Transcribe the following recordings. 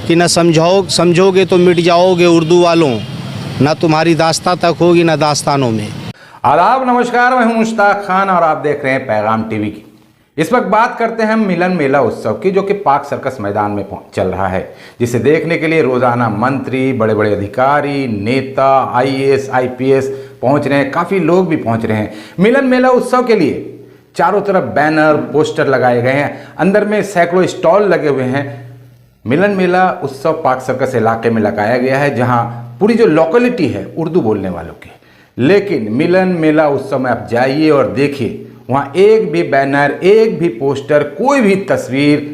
कि न समझोगे तो मिट जाओगे उर्दू वालों, ना तुम्हारी दास्तां तक होगी ना दास्तानों में। आदाब, नमस्कार। मैं हूं मुश्ताक खान और आप देख रहे हैं पैगाम टीवी की। इस वक्त बात करते हैं मिलन मेला उत्सव की, जो कि पाक सर्कस मैदान में चल रहा है, जिसे देखने के लिए रोजाना मंत्री, बड़े बड़े अधिकारी, नेता, आईएएस, आईपीएस पहुंच रहे हैं। काफ़ी लोग भी पहुंच रहे हैं। मिलन मेला उत्सव के लिए चारों तरफ बैनर, पोस्टर लगाए गए हैं। अंदर में सैकड़ों स्टॉल लगे हुए हैं। मिलन मेला उत्सव पाक सर्कस इलाके में लगाया गया है, जहां पूरी जो लोकेलिटी है उर्दू बोलने वालों की। लेकिन मिलन मेला उत्सव में आप जाइए और देखिए, वहाँ एक भी बैनर, एक भी पोस्टर, कोई भी तस्वीर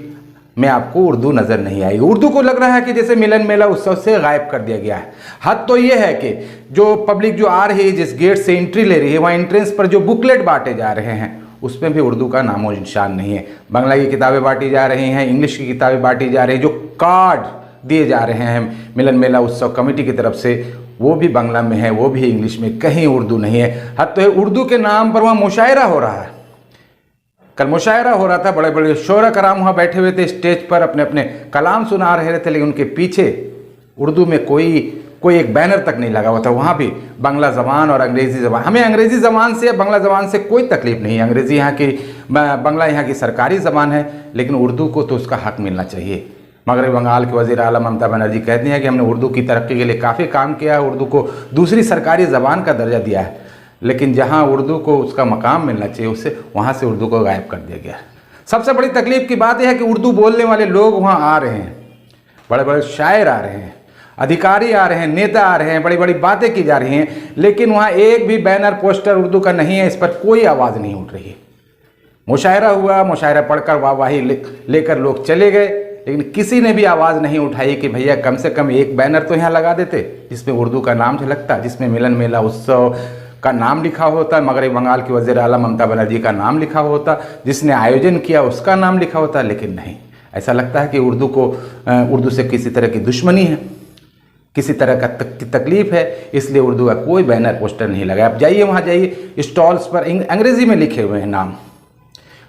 में आपको उर्दू नज़र नहीं आएगी। उर्दू को लग रहा है कि जैसे मिलन मेला उत्सव से गायब कर दिया गया है। हद तो ये है कि जो पब्लिक जो आ रही है, जिस गेट से एंट्री ले रही है, वहाँ एंट्रेंस पर जो बुकलेट बांटे जा रहे हैं उसमें भी उर्दू का नामो निशान नहीं है। बांग्ला की किताबें बांटी जा रही हैं, इंग्लिश की किताबें बांटी जा रही हैं। जो कार्ड दिए जा रहे हैं मिलन मेला उत्सव कमेटी की तरफ से, वो भी बांग्ला में है, वो भी इंग्लिश में, कहीं उर्दू नहीं है। हद तो है उर्दू के नाम पर वहाँ मुशायरा हो रहा है। कल मुशायरा हो रहा था, बड़े बड़े शोरा कराम वहाँ बैठे हुए थे स्टेज पर, अपने अपने कलाम सुना रहे थे, लेकिन उनके पीछे उर्दू में कोई एक बैनर तक नहीं लगा हुआ था। वहाँ भी बांग्ला ज़बान और अंग्रेज़ी ज़बान। हमें अंग्रेज़ी ज़बान से या बांग्ला ज़बान से कोई तकलीफ़ नहीं है। अंग्रेज़ी यहाँ की, बांग्ला यहाँ की सरकारी ज़बान है, लेकिन उर्दू को तो उसका हक़ मिलना चाहिए। मगरबी बंगाल के वज़ीर आला ममता बनर्जी कहती हैं कि हमने उर्दू की तरक्की के लिए काफ़ी काम किया है, उर्दू को दूसरी सरकारी ज़बान का दर्जा दिया है, लेकिन जहाँ उर्दू को उसका मकाम मिलना चाहिए उससे, वहाँ से उर्दू को गायब कर दिया गया है। सबसे बड़ी तकलीफ़ की बात यह है कि उर्दू बोलने वाले लोग वहाँ आ रहे हैं, बड़े बड़े शायर आ रहे हैं, अधिकारी आ रहे हैं, नेता आ रहे हैं, बड़ी बड़ी बातें की जा रही हैं, लेकिन वहाँ एक भी बैनर, पोस्टर उर्दू का नहीं है। इस पर कोई आवाज़ नहीं उठ रही है। मुशायरा हुआ, मुशायरा पढ़कर वाहवाही लेकर लोग चले गए, लेकिन किसी ने भी आवाज़ नहीं उठाई कि भैया कम से कम एक बैनर तो यहाँ लगा देते जिसमें उर्दू का नाम झलकता, जिसमें मिलन मेला उत्सव का नाम लिखा होता, मगरबी बंगाल की वज़ीर आला ममता बनर्जी का नाम लिखा होता, जिसने आयोजन किया उसका नाम लिखा होता। लेकिन नहीं, ऐसा लगता है कि उर्दू से किसी तरह की दुश्मनी है, किसी तरह का तकलीफ़ है, इसलिए उर्दू का कोई बैनर, पोस्टर नहीं लगा। आप जाइए, वहाँ जाइए, स्टॉल्स पर अंग्रेज़ी में लिखे हुए हैं नाम,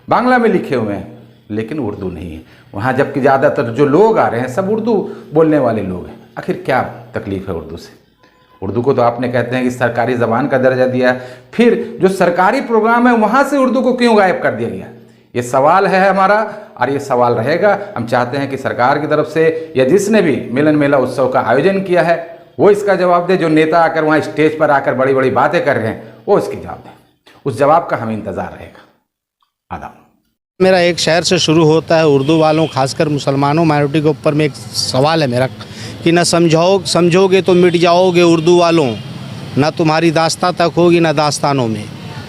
बांग्ला में लिखे हुए हैं, लेकिन उर्दू नहीं है वहाँ। जबकि ज़्यादातर जो लोग आ रहे हैं सब उर्दू बोलने वाले लोग हैं। आखिर क्या तकलीफ़ है उर्दू से? उर्दू को तो आपने कहते हैं कि सरकारी ज़बान का दर्जा दिया है, फिर जो सरकारी प्रोग्राम है वहाँ से उर्दू को क्यों गायब कर दिया गया? ये सवाल है हमारा, और ये सवाल रहेगा। हम चाहते हैं कि सरकार की तरफ से या जिसने भी मिलन मेला उत्सव का आयोजन किया है वो इसका जवाब दे। जो नेता आकर वहाँ स्टेज पर आकर बड़ी बड़ी बातें कर रहे हैं वो इसकी जवाब दें। उस जवाब का हमें इंतज़ार रहेगा। आदाब। मेरा एक शहर से शुरू होता है। उर्दू वालों, खासकर मुसलमानों, माइनॉरिटी के ऊपर में एक सवाल है मेरा कि न समझोगे तो मिट जाओगे उर्दू वालों, ना तुम्हारी दास्तां तक होगी ना दास्तानों में।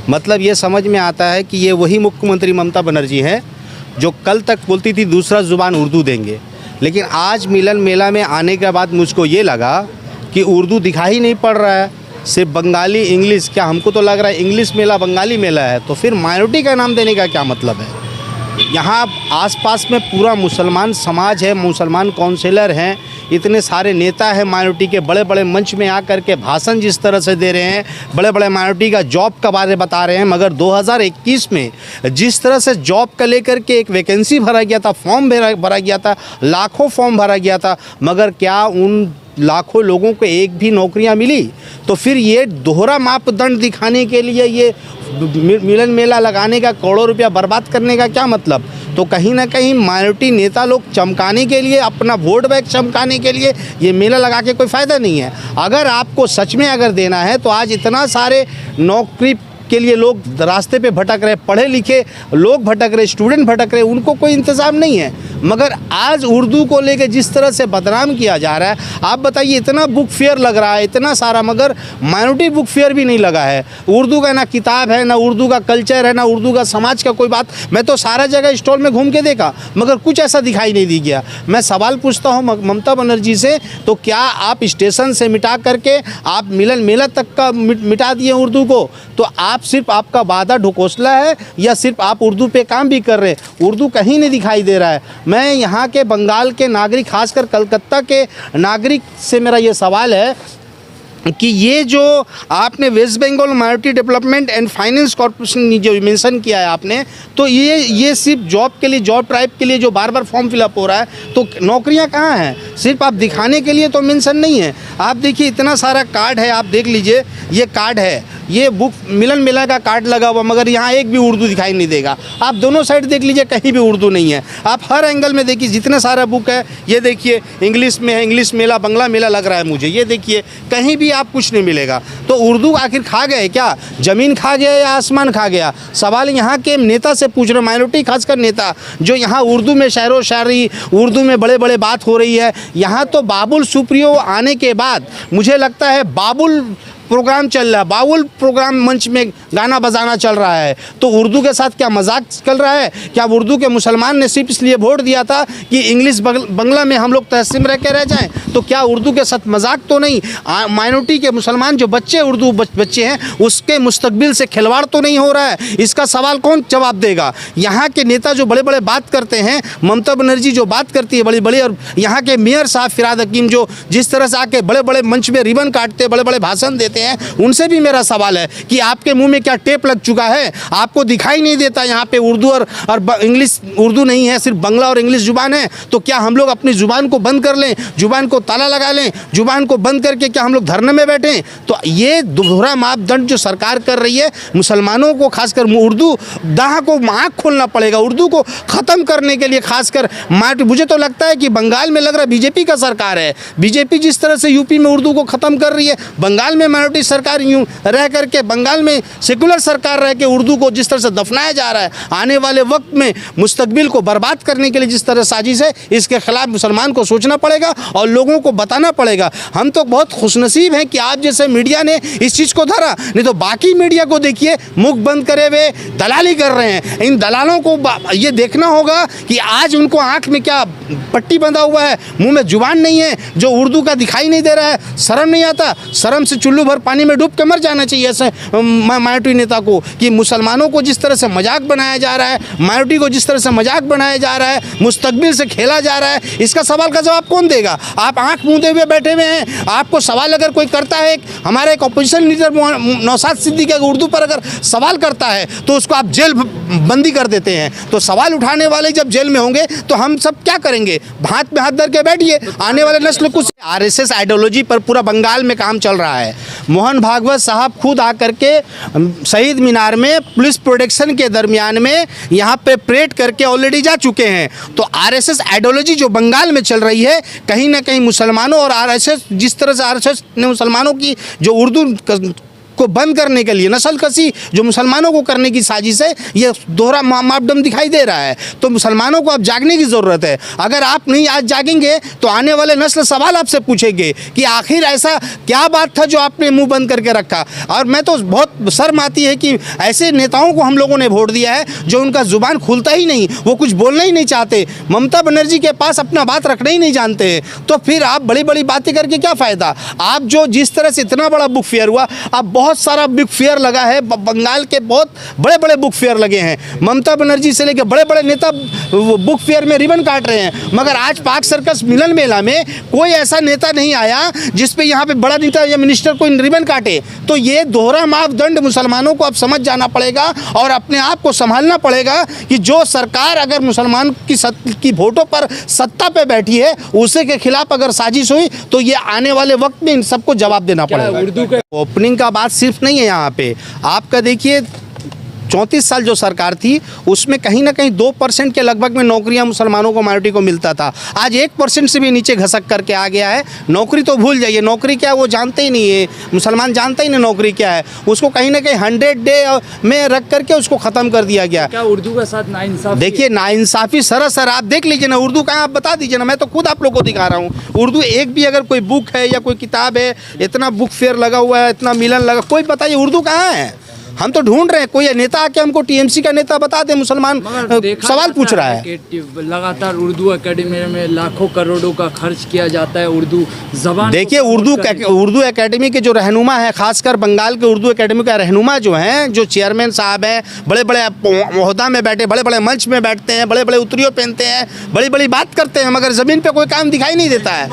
मतलब ये समझ में आता है कि ये वही मुख्यमंत्री ममता बनर्जी हैं जो कल तक बोलती थी दूसरा ज़ुबान उर्दू देंगे, लेकिन आज मिलन मेला में आने के बाद मुझको ये लगा कि उर्दू दिखाई नहीं पड़ रहा है, सिर्फ बंगाली, इंग्लिश। क्या हमको तो लग रहा है इंग्लिश मेला बंगाली मेला है, तो फिर माइनॉरिटी का नाम देने का क्या मतलब है? यहाँ आसपास में पूरा मुसलमान समाज है, मुसलमान काउंसिलर हैं, इतने सारे नेता हैं माइनॉरिटी के, बड़े बड़े मंच में आकर के भाषण जिस तरह से दे रहे हैं, बड़े बड़े माइनॉरिटी का जॉब का बारे बता रहे हैं। मगर 2021 में जिस तरह से जॉब का लेकर के एक वैकेंसी भरा गया था, फॉर्म भरा गया था, लाखों फॉर्म भरा गया था, मगर क्या उन लाखों लोगं को एक भी नौकरियां मिली? तो फिर ये दोहरा मापदंड दिखाने के लिए ये मिलन मेला लगाने का, करोड़ों रुपया बर्बाद करने का क्या मतलब? तो कहीं ना कहीं माइनॉरिटी नेता लोग चमकाने के लिए, अपना वोट बैंक चमकाने के लिए ये मेला लगा के कोई फ़ायदा नहीं है। अगर आपको सच में अगर देना है तो आज इतना सारे नौकरी के लिए लोग रास्ते पे भटक रहे, पढ़े लिखे लोग भटक रहे, स्टूडेंट भटक रहे, उनको कोई इंतज़ाम नहीं है। मगर आज उर्दू को लेके जिस तरह से बदनाम किया जा रहा है, आप बताइए, इतना बुक फेयर लग रहा है, इतना सारा, मगर माइनॉरिटी बुक फेयर भी नहीं लगा है। उर्दू का ना किताब है, ना उर्दू का कल्चर है, ना उर्दू का समाज का कोई बात। मैं तो सारा जगह स्टॉल में घूम के देखा, मगर कुछ ऐसा दिखाई नहीं दी गया। मैं सवाल पूछता हूँ ममता बनर्जी से, तो क्या आप स्टेशन से मिटा करके आप मिलन मेला तक का मिटा दिए उर्दू को? तो आप सिर्फ आपका वादा ढकोसला है या सिर्फ आप उर्दू पे काम भी कर रहे हैं? उर्दू कहीं नहीं दिखाई दे रहा है। मैं यहाँ के बंगाल के नागरिक, खासकर कलकत्ता के नागरिक से मेरा ये सवाल है कि ये जो आपने West Bengal minority development and finance corporation जो मेंशन किया है आपने, तो ये सिर्फ जॉब के लिए, जॉब ट्राइब के लिए जो बार बार फॉर्म फिलअप हो रहा है, तो नौकरियां कहाँ हैं? सिर्फ आप दिखाने के लिए तो मेंशन नहीं है। आप देखिए इतना सारा कार्ड है, आप देख लीजिए, ये कार्ड है, ये बुक मिलन मेला का कार्ड लगा हुआ, मगर यहाँ एक भी उर्दू दिखाई नहीं देगा। आप दोनों साइड देख लीजिए, कहीं भी उर्दू नहीं है। आप हर एंगल में देखिए, जितना सारा बुक है, ये देखिए इंग्लिश में है, इंग्लिश मेला, बंगला मेला लग रहा है मुझे, ये देखिए कहीं भी आप कुछ नहीं मिलेगा। तो उर्दू आखिर खा गए क्या? ज़मीन खा गया या आसमान खा गया? सवाल यहाँ के नेता से पूछ रहे, माइनॉरिटी खासकर नेता, जो यहाँ उर्दू में शायरो शायरी, उर्दू में बड़े बड़े बात हो रही है। यहाँ तो बाबुल सुप्रियो आने के बाद मुझे लगता है बाबुल प्रोग्राम चल रहा है, बाउल प्रोग्राम मंच में गाना बजाना चल रहा है। तो उर्दू के साथ क्या मजाक चल रहा है? क्या उर्दू के मुसलमान ने सिर्फ इसलिए वोट दिया था कि इंग्लिश बंगला में हम लोग तहसीम रह के रह जाएं? तो क्या उर्दू के साथ मजाक तो नहीं? माइनॉरिटी के मुसलमान जो बच्चे, उर्दू बच्चे हैं, उसके मुस्तकबिल से खिलवाड़ तो नहीं हो रहा है? इसका सवाल कौन जवाब देगा? यहाँ के नेता जो बड़े बड़े बात करते हैं, ममता बनर्जी जो बात करती है बड़ी बड़ी, और यहाँ के मेयर साहब फिराद हकीम जो जिस तरह से आके बड़े बड़े मंच में रिबन काटते, बड़े बड़े भाषण देते हैं, उनसे भी मेरा सवाल है कि आपके मुंह में क्या टेप लग चुका है? आपको दिखाई नहीं देता यहाँ पे उर्दू और इंग्लिश? उर्दू नहीं है, सिर्फ बंगला और इंग्लिश जुबान है। तो क्या हम लोग अपनी जुबान को बंद कर लें, जुबान को ताला लगा लें, जुबान को बंद करके क्या हम लोग धरने में बैठें? तो ये दोहरा मापदंड जो सरकार कर रही है, मुसलमानों को खासकर उर्दू दाह को आँख खोलना पड़ेगा। उर्दू को ख़त्म करने के लिए खासकर मुझे तो लगता है कि बंगाल में लग रहा है बीजेपी का सरकार है। बीजेपी जिस तरह से यूपी में उर्दू को ख़त्म कर रही है, बंगाल में माइनॉरिटी सरकार यूं रह करके, बंगाल में सेकुलर सरकार रह के उर्दू को जिस तरह से दफनाया जा रहा है, आने वाले वक्त में मुस्तकबिल को बर्बाद करने के लिए जिस तरह साजिश है, इसके खिलाफ मुसलमान को सोचना पड़ेगा और लोगों को बताना पड़ेगा। हम तो बहुत खुशनसीब हैं कि आप जैसे मीडिया ने इस चीज़ को धरा, नहीं तो बाकी मीडिया को देखिए मुख बंद करे हुए दलाली कर रहे हैं। इन दलालों को ये देखना होगा कि आज उनको आँख में क्या पट्टी बंधा हुआ है, मुँह में जुबान नहीं है, जो उर्दू का दिखाई नहीं दे रहा है। शर्म नहीं आता? शर्म से चुल्लू भर पानी में डूब के मर जाना चाहिए ऐसे माइनॉरिटी नेता को, कि मुसलमानों को जिस तरह से मजाक बनाया जा रहा है, माइनॉरिटी को जिस तरह से मजाक बनाया जा रहा है, मुस्तकबिल से खेला जा रहा है, इसका सवाल का जवाब कौन देगा? आप आंख मूंदे हुए बैठे हुए हैं। आपको सवाल अगर कोई करता है, हमारे एक अपोजिशन लीडर नौशाद सिद्दीकी अगर उर्दू पर अगर सवाल करता है तो उसको आप जेल बंदी कर देते हैं। तो सवाल उठाने वाले जब जेल में होंगे तो हम सब क्या करेंगे? हाथ में हाथ धर के बैठिए। आने वाले नस्ल कुछ आरएसएस आइडियोलॉजी पर पूरा बंगाल में काम चल रहा है। मोहन भागवत साहब खुद आकर के शहीद मीनार में पुलिस प्रोटेक्शन के दरमियान में यहाँ पे परेड करके ऑलरेडी जा चुके हैं। तो आरएसएस आइडियोलॉजी जो बंगाल में चल रही है, कहीं ना कहीं मुसलमानों और आरएसएस, जिस तरह से आरएसएस ने मुसलमानों की जो उर्दू को बंद करने के लिए नस्ल कसी जो मुसलमानों को करने की साजिश है, ये दोहरा मापदंड दिखाई दे रहा है। तो मुसलमानों को अब जागने की ज़रूरत है। अगर आप नहीं आज जागेंगे तो आने वाले नस्ल सवाल आपसे पूछेंगे कि आखिर ऐसा क्या बात था जो आपने मुंह बंद करके रखा। और मैं तो बहुत शर्म आती है कि ऐसे नेताओं को हम लोगों ने वोट दिया है जो उनका जुबान खुलता ही नहीं, वो कुछ बोलना ही नहीं चाहते। ममता बनर्जी के पास अपना बात रखना ही नहीं जानते हैं, तो फिर आप बड़ी बड़ी बातें करके क्या फ़ायदा? आप जो जिस तरह से इतना बड़ा बुक फेयर हुआ, आप बहुत सारा बुक फेयर लगा है, बंगाल के बहुत बड़े बड़े बुक फेयर लगे हैं। ममता बनर्जी से लेकर बड़े बड़े नेता बुक फेयर में रिबन काट रहे हैं, मगर आज पाक सर्कस मिलन मेला में कोई ऐसा नेता नहीं आया जिस पे यहाँ पे बड़ा नेता या मिनिस्टर कोई रिबन काटे। तो ये दोहरा मापदंड मुसलमानों को अब समझ जाना पड़ेगा और अपने आप को संभालना पड़ेगा कि जो सरकार अगर मुसलमान की वोटों पर सत्ता पे बैठी है, उसे के खिलाफ अगर साजिश हुई तो ये आने वाले वक्त में इन सबको जवाब देना पड़ेगा। उर्दू के ओपनिंग का बात सिर्फ नहीं है यहाँ पे। आपका देखिए 34 साल जो सरकार थी उसमें कहीं ना कहीं 2% के लगभग में नौकरियां मुसलमानों को, माइनॉरिटी को मिलता था। आज 1% से भी नीचे घसक करके आ गया है। नौकरी तो भूल जाइए, नौकरी क्या है वो जानते ही नहीं है, मुसलमान जानते ही नहीं नौकरी क्या है। उसको कहीं ना कहीं 100 डे में रख करके उसको ख़त्म कर दिया गया। क्या उर्दू के साथ नाइंसाफ़ी? देखिए नाइंसाफ़ी सरासर आप देख लीजिए ना, उर्दू कहाँ आप बता दीजिए ना, मैं तो खुद आप लोगों को दिखा रहा हूँ। उर्दू एक भी अगर कोई बुक है या कोई किताब है, इतना बुक फेयर लगा हुआ है, इतना मिलन लगा, कोई बताइए उर्दू कहाँ है? हम तो ढूंढ रहे हैं, कोई नेता आके हमको टीएमसी का नेता बता दे। मुसलमान सवाल पूछ रहा है। लगातार उर्दू एकेडमी में लाखों करोड़ों का खर्च किया जाता है उर्दू जबान। देखिए उर्दू एकेडमी के जो रहनुमा है, खासकर बंगाल के उर्दू एकेडमी का रहनुमा जो हैं, जो चेयरमैन साहब हैं, बड़े बड़े ओहदा में बैठे, बड़े बड़े मंच में बैठते हैं, बड़े बड़े उतरियों पहनते हैं, बड़ी बड़ी बात करते हैं, मगर ज़मीन पर कोई काम दिखाई नहीं देता है।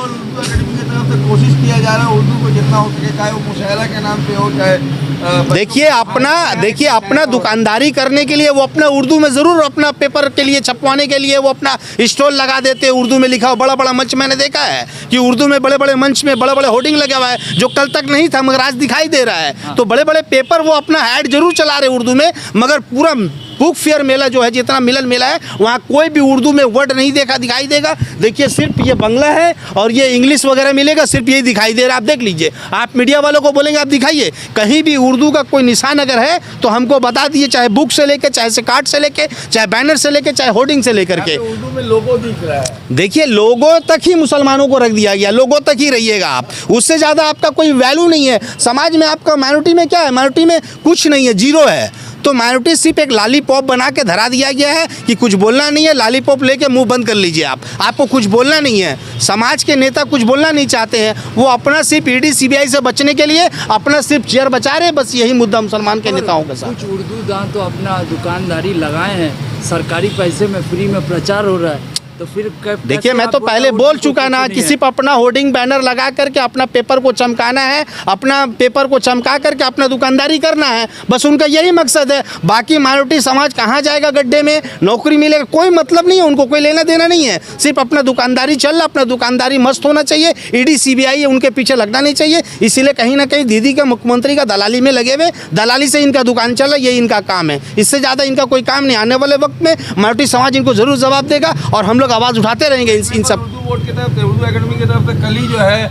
तरफ से कोशिश किया जा रहा है उर्दू को जितना हो सके, चाहे वो मुशायरा के नाम पे हो, चाहे देखिए अपना दुकानदारी करने के लिए वो अपना उर्दू में ज़रूर अपना पेपर के लिए छपवाने के लिए वो अपना स्टॉल लगा देते हैं, उर्दू में लिखा हो। बड़ा बड़ा मंच मैंने देखा है कि उर्दू में बड़े बड़े मंच में बड़े बड़े होर्डिंग लगा हुआ है, जो कल तक नहीं था मगर आज दिखाई दे रहा है। तो बड़े बड़े पेपर वो अपना ऐड जरूर चला रहे उर्दू में, मगर पूरा बुक फेयर मेला जो है, जितना मिलन मेला है, वहाँ कोई भी उर्दू में वर्ड नहीं दिखाई देगा। देखिए सिर्फ ये बंगला है और ये इंग्लिश वगैरह मिलेगा, सिर्फ यही दिखाई दे रहा है। आप देख लीजिए, आप मीडिया वालों को बोलेंगे आप दिखाइए, कहीं भी उर्दू का कोई निशान अगर है तो हमको बता दीजिए, चाहे बुक से लेके, चाहे कार्ड से लेके, चाहे बैनर से लेके, चाहे होर्डिंग से लेकर के। उर्दू में लोगो दिख रहा है। देखिए लोगों तक ही मुसलमानों को रख दिया गया, लोगों तक ही रहिएगा आप, उससे ज़्यादा आपका कोई वैल्यू नहीं है समाज में। आपका माइनॉरिटी में क्या है? माइनॉरिटी में कुछ नहीं है, जीरो है। तो माइनॉरिटी सिर्फ एक लॉलीपॉप बना के धरा दिया गया है कि कुछ बोलना नहीं है, लॉलीपॉप लेके मुंह बंद कर लीजिए आपको कुछ बोलना नहीं है। समाज के नेता कुछ बोलना नहीं चाहते हैं, वो अपना सिर्फ ईडी सीबीआई से बचने के लिए अपना सिर्फ चेयर बचा रहे, बस यही मुद्दा मुसलमान के नेताओं के साथ। कुछ उर्दू दां तो अपना दुकानदारी लगाए हैं, सरकारी पैसे में फ्री में प्रचार हो रहा है, तो फिर देखिए मैं तो पहले बोल चुका ना कि सिर्फ अपना होर्डिंग बैनर लगा करके अपना पेपर को चमकाना है, अपना पेपर को चमका करके अपना दुकानदारी करना है, बस उनका यही मकसद है। बाकी माइनॉरिटी समाज कहाँ जाएगा गड्ढे में, नौकरी मिलेगा, कोई मतलब नहीं है उनको, कोई लेना देना नहीं है। सिर्फ अपना दुकानदारी चल रहा, अपना दुकानदारी मस्त होना चाहिए, ईडी सीबीआई उनके पीछे लगना नहीं चाहिए। इसीलिए कहीं ना कहीं दीदी का मुख्यमंत्री का दलाली में लगे हुए, दलाली से इनका दुकान चल रहा है, ये इनका काम है, इससे ज़्यादा इनका कोई काम नहीं। आने वाले वक्त में माइनॉरिटी समाज इनको ज़रूर जवाब देगा और हम लोग आवाज़ उठाते रहेंगे इन सब। उर्दू बोर्ड की तरफ से, उर्दू एकेडमी की तरफ से कल ही जो है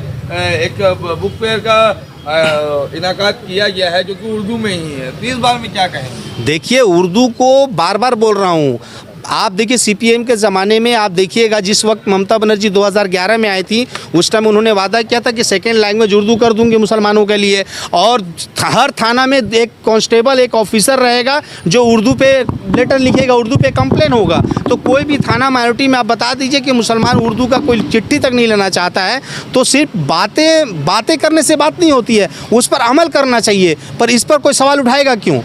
एक बुक फेयर का इनाकात किया गया है जो कि उर्दू में ही है, तो इस बारे में क्या कहें? देखिए उर्दू को बार बार बोल रहा हूँ, आप देखिए सीपीएम के ज़माने में आप देखिएगा, जिस वक्त ममता बनर्जी 2011 में आई थी उस टाइम उन्होंने वादा किया था कि सेकेंड लैंग्वेज उर्दू कर दूंगी मुसलमानों के लिए, और हर थाना में एक कांस्टेबल एक ऑफिसर रहेगा जो उर्दू पे लेटर लिखेगा, उर्दू पे कंप्लेन होगा। तो कोई भी थाना माइनॉरिटी में आप बता दीजिए कि मुसलमान उर्दू का कोई चिट्ठी तक नहीं लेना चाहता है, तो सिर्फ बातें करने से बात नहीं होती है, उस पर अमल करना चाहिए। पर इस पर कोई सवाल उठाएगा क्यों?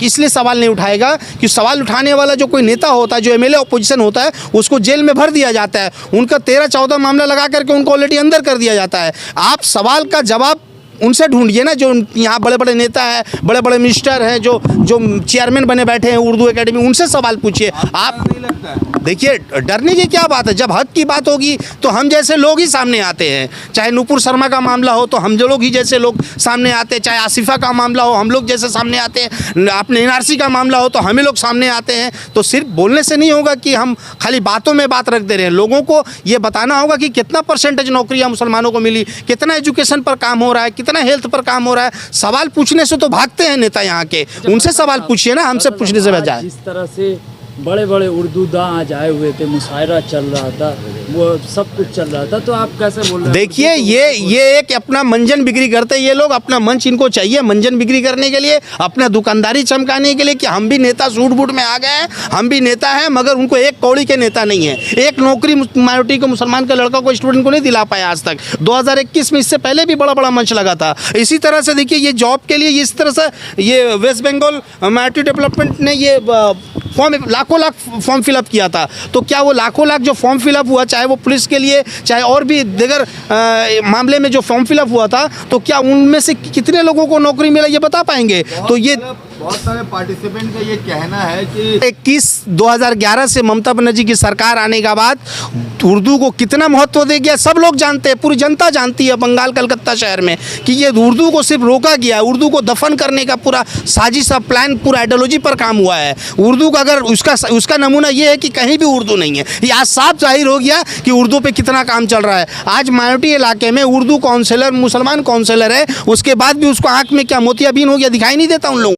इसलिए सवाल नहीं उठाएगा कि सवाल उठाने वाला जो कोई नेता होता है, जो एमएलए ऑपोजिशन होता है, उसको जेल में भर दिया जाता है, उनका 13-14 मामला लगा करके उनको ऑलरेडी अंदर कर दिया जाता है। आप सवाल का जवाब उनसे ढूंढिए ना, जो यहाँ बड़े बड़े नेता हैं, बड़े बड़े मिनिस्टर हैं, जो चेयरमैन बने बैठे हैं उर्दू एकेडमी, उनसे सवाल पूछिए। आप देखिए डरने की क्या बात है, जब हक की बात होगी तो हम जैसे लोग ही सामने आते हैं। चाहे नुपुर शर्मा का मामला हो तो हम लोग ही जैसे लोग सामने आते हैं, चाहे आसिफा का मामला हो हम लोग जैसे सामने आते हैं, अपने एनआरसी का मामला हो तो हमें लोग सामने आते हैं। तो सिर्फ बोलने से नहीं होगा कि हम खाली बातों में बात रख दे रहे हैं, लोगों को ये बताना होगा कि कितना परसेंटेज नौकरियाँ मुसलमानों को मिली, कितना एजुकेशन पर काम हो रहा है, कितना हेल्थ पर काम हो रहा है। सवाल पूछने से तो भागते हैं नेता यहाँ के, उनसे सवाल पूछिए ना, हमसे पूछने से बजाय। जिस तरह से बड़े बड़े उर्दू दां आज आए हुए थे, मुशायरा चल रहा था, वो सब कुछ चल रहा था, तो आप कैसे बोल रहे हैं? देखिए ये एक अपना मंजन बिक्री करते हैं ये लोग, अपना मंच इनको चाहिए मंजन बिक्री करने के लिए, अपना दुकानदारी चमकाने के लिए कि हम भी नेता सूट बूट में आ गए हैं, हम भी नेता हैं, मगर उनको एक कौड़ी के नेता नहीं है। एक नौकरी माइनॉरिटी को, मुसलमान के लड़का को, स्टूडेंट को नहीं दिला पाया आज तक। 2021 में इससे पहले भी बड़ा बड़ा मंच लगा था। इसी तरह से देखिए ये जॉब के लिए इस तरह से ये वेस्ट बंगाल माइनॉरिटी डेवलपमेंट ने ये फॉर्म लाखों लाख फॉर्म फिलअप किया था। तो क्या वो लाखों लाख जो फॉर्म फिलअप हुआ, चाहे वो पुलिस के लिए, चाहे और भी दीगर मामले में जो फॉर्म फिलअप हुआ था, तो क्या उनमें से कितने लोगों को नौकरी मिला ये बता पाएंगे? तो ये बहुत सारे पार्टिसिपेंट का ये कहना है कि 2011 से ममता बनर्जी की सरकार आने के बाद उर्दू को कितना महत्व दे गया सब लोग जानते हैं, पूरी जनता जानती है बंगाल कलकत्ता शहर में कि ये उर्दू को सिर्फ रोका गया, उर्दू को दफन करने का पूरा साजिश प्लान, पूरा आइडियोलॉजी पर काम हुआ है। उर्दू का अगर उसका नमूना ये है कि कहीं भी उर्दू नहीं है। ये आज साफ जाहिर हो गया कि उर्दू पे कितना काम चल रहा है। आज माइनॉरिटी इलाके में उर्दू काउंसलर, मुसलमान काउंसलर है, उसके बाद भी उसको आँख में क्या मोतियाबिंद हो गया, दिखाई नहीं देता उन लोगों।